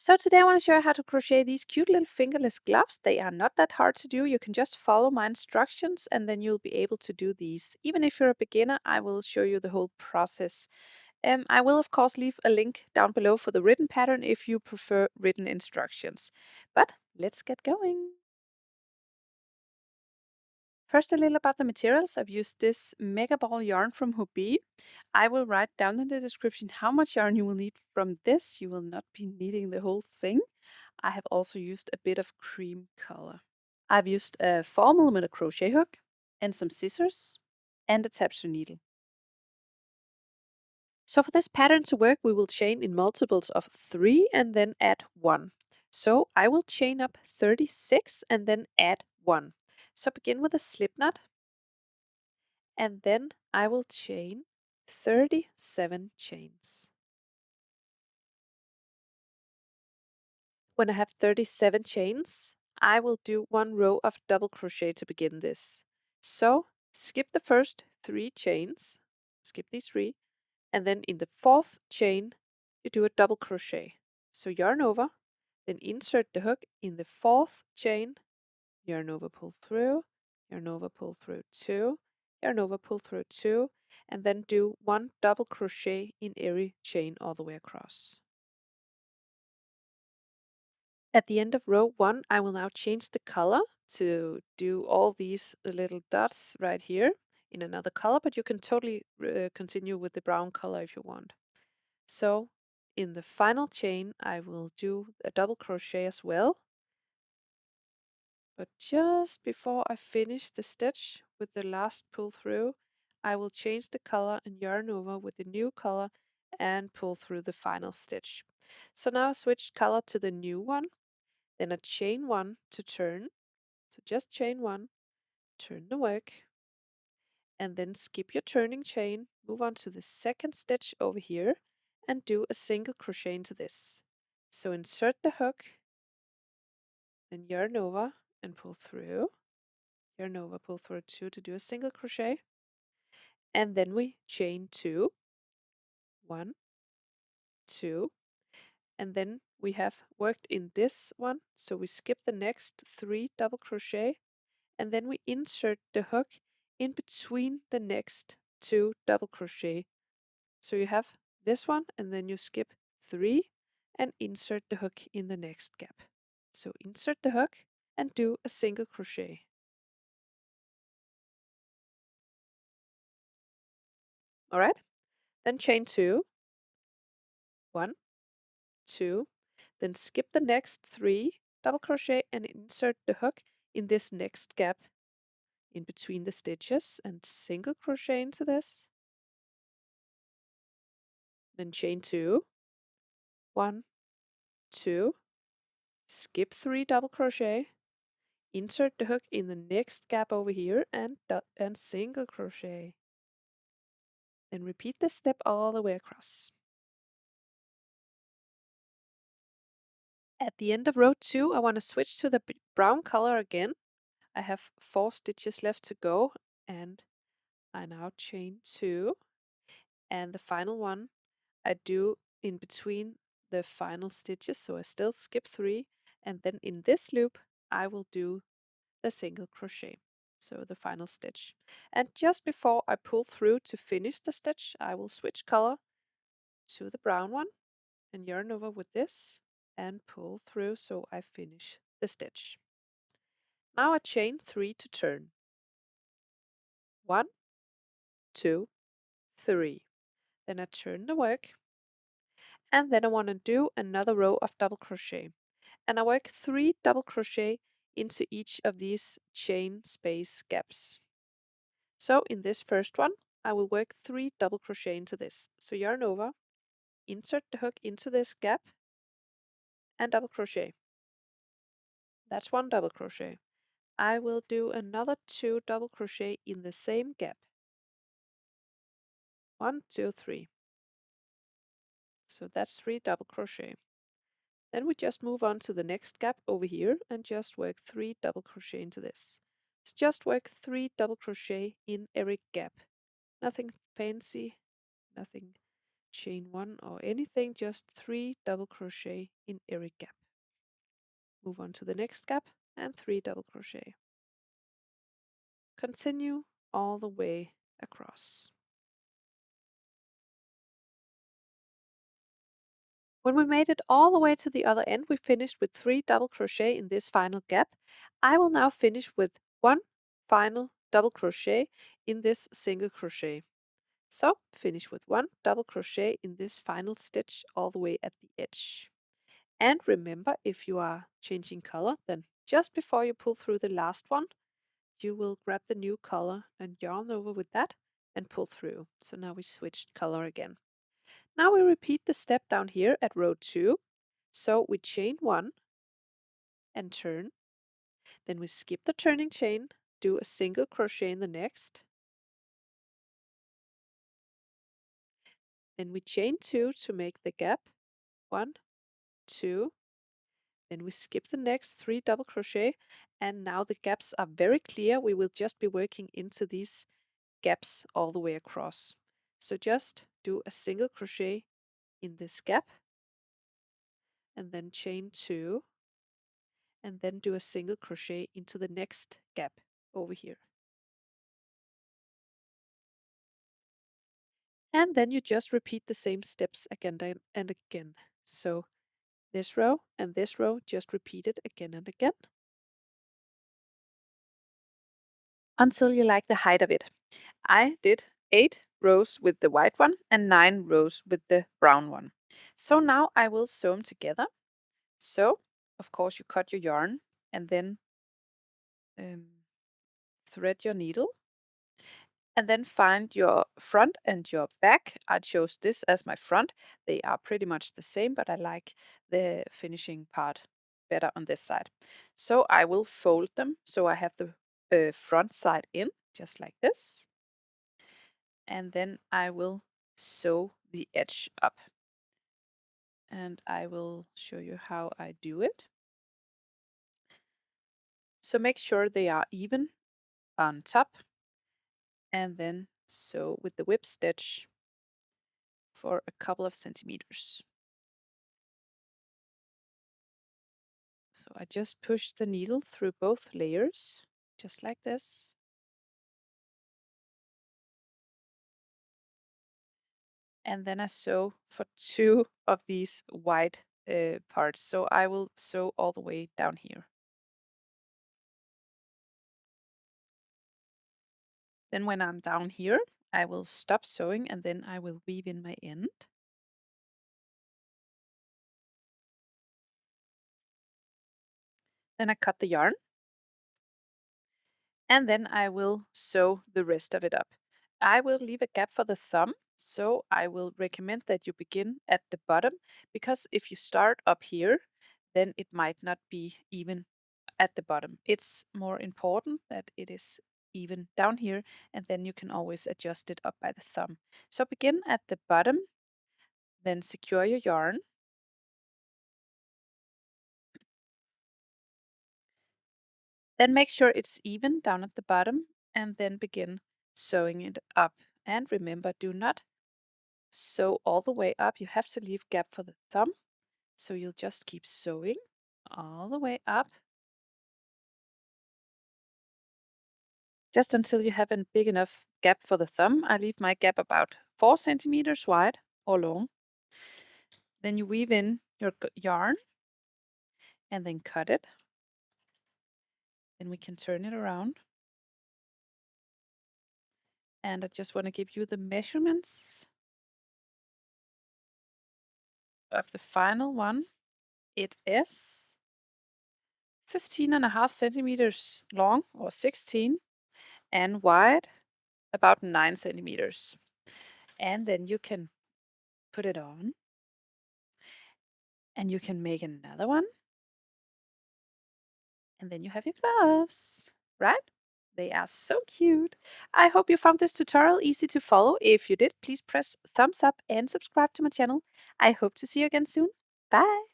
So today I want to show you how to crochet these cute little fingerless gloves. They are not that hard to do. You can just follow my instructions and then you'll be able to do these. Even if you're a beginner, I will show you the whole process. I will of course leave a link down below for the written pattern if you prefer written instructions. But let's get going. First, a little about the materials. I've used this MEGABALL yarn from Hobby. I will write down in the description how much yarn you will need from this. You will not be needing the whole thing. I have also used a bit of cream color. I've used a 4mm crochet hook and some scissors and a tapestry needle. So for this pattern to work, we will chain in multiples of 3 and then add 1. So I will chain up 36 and then add 1. So begin with a slip knot and then I will chain 37 chains. When I have 37 chains, I will do 1 row of double crochet to begin this. So skip the first 3 chains, skip these 3, and then in the 4th chain you do a double crochet. So yarn over, then insert the hook in the 4th chain, yarn over, pull through, yarn over, pull through 2, yarn over, pull through 2, and then do 1 double crochet in every chain all the way across. At the end of row 1, I will now change the color to do all these little dots right here in another color, but you can totally continue with the brown color if you want. So in the final chain, I will do a double crochet as well. But just before I finish the stitch with the last pull through, I will change the color and yarn over with the new color and pull through the final stitch. So now I switch color to the new one. Then I chain 1 to turn. So just chain 1, turn the work, and then skip your turning chain, move on to the second stitch over here, and do a single crochet into this. So insert the hook, then yarn over and pull through, yarn over, pull through 2 to do a single crochet, and then we chain 2, 1, 2, and then we have worked in this one, so we skip the next 3 double crochet, and then we insert the hook in between the next 2 double crochet. So you have this one and then you skip 3 and insert the hook in the next gap. So insert the hook and do a single crochet. Alright, then chain 2, 1, 2, then skip the next 3 double crochet and insert the hook in this next gap in between the stitches and single crochet into this. Then chain 2, 1, 2, skip 3 double crochet, insert the hook in the next gap over here and single crochet. Then repeat this step all the way across. At the end of row 2, I want to switch to the brown color again. I have 4 stitches left to go and I now chain 2, and the final one I do in between the final stitches, so I still skip 3, and then in this loop I will do the single crochet, so the final stitch. And just before I pull through to finish the stitch, I will switch color to the brown one and yarn over with this and pull through so I finish the stitch. Now I chain 3 to turn. 1, 2, 3. Then I turn the work, and then I want to do another row of double crochet. And I work 3 double crochet into each of these chain space gaps. So in this first one, I will work 3 double crochet into this. So yarn over, insert the hook into this gap, and double crochet. That's 1 double crochet. I will do another 2 double crochet in the same gap. 1, 2, 3. So that's 3 double crochet. Then we just move on to the next gap over here and just work 3 double crochet into this. So just work 3 double crochet in every gap. Nothing fancy, nothing chain 1 or anything, just 3 double crochet in every gap. Move on to the next gap and 3 double crochet. Continue all the way across. When we made it all the way to the other end, we finished with 3 double crochet in this final gap. I will now finish with 1 final double crochet in this single crochet. So finish with 1 double crochet in this final stitch all the way at the edge. And remember, if you are changing color, then just before you pull through the last one, you will grab the new color and yarn over with that and pull through. So now we switched color again. Now we repeat the step down here at row 2. So we chain 1 and turn. Then we skip the turning chain, do a single crochet in the next. Then we chain 2 to make the gap. 1, 2. Then we skip the next 3 double crochet, and now the gaps are very clear. We will just be working into these gaps all the way across. So just do a single crochet in this gap, and then chain 2, and then do a single crochet into the next gap over here. And then you just repeat the same steps again and again. So this row and this row, just repeat it again and again until you like the height of it. I did 8 rows with the white one and 9 rows with the brown one. So now I will sew them together. So, of course, you cut your yarn and then thread your needle. And then find your front and your back. I chose this as my front. They are pretty much the same, but I like the finishing part better on this side. So I will fold them so I have the front side in, just like this. And then I will sew the edge up. And I will show you how I do it. So make sure they are even on top, and then sew with the whip stitch for a couple of centimeters. So I just push the needle through both layers, just like this. And then I sew for 2 of these white parts. So I will sew all the way down here. Then when I'm down here, I will stop sewing and then I will weave in my end. Then I cut the yarn. And then I will sew the rest of it up. I will leave a gap for the thumb, so I will recommend that you begin at the bottom, because if you start up here, then it might not be even at the bottom. It's more important that it is even down here, and then you can always adjust it up by the thumb. So begin at the bottom, then secure your yarn. Then make sure it's even down at the bottom, and then begin sewing it up. And remember, do not sew all the way up. You have to leave gap for the thumb. So you'll just keep sewing all the way up, just until you have a big enough gap for the thumb. I leave my gap about 4 centimeters wide or long. Then you weave in your yarn and then cut it. Then we can turn it around. And I just want to give you the measurements of the final one. It is 15.5 centimeters long, or 16, and wide about 9 centimeters. And then you can put it on, and you can make another one, and then you have your gloves, right? They are so cute. I hope you found this tutorial easy to follow. If you did, please press thumbs up and subscribe to my channel. I hope to see you again soon. Bye!